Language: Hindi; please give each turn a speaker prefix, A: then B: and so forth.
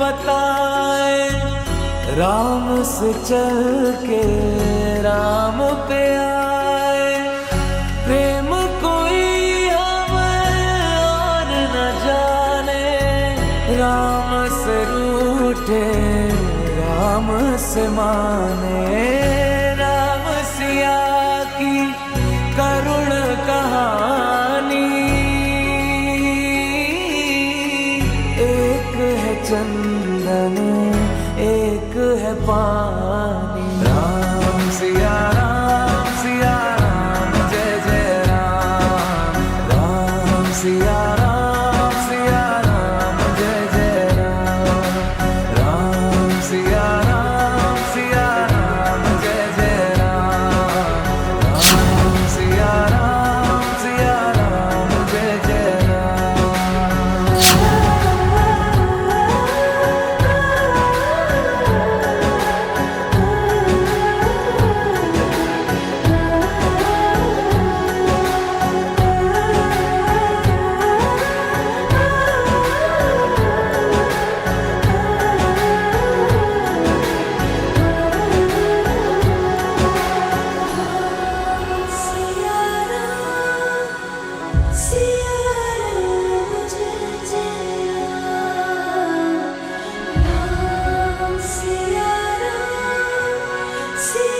A: बताए, राम से चल के राम पे आए। प्रेम कोई हमें और न जाने, राम से रूठे राम से माने। राम सिया की करुण कहानी, एक है चंदन एक है पानी। राम सिया राम, जय जय राम। राम सिया राम, जय जय राम। राम सिया राम, जय जय राम। राम सिया राम, जय जय राम।
B: See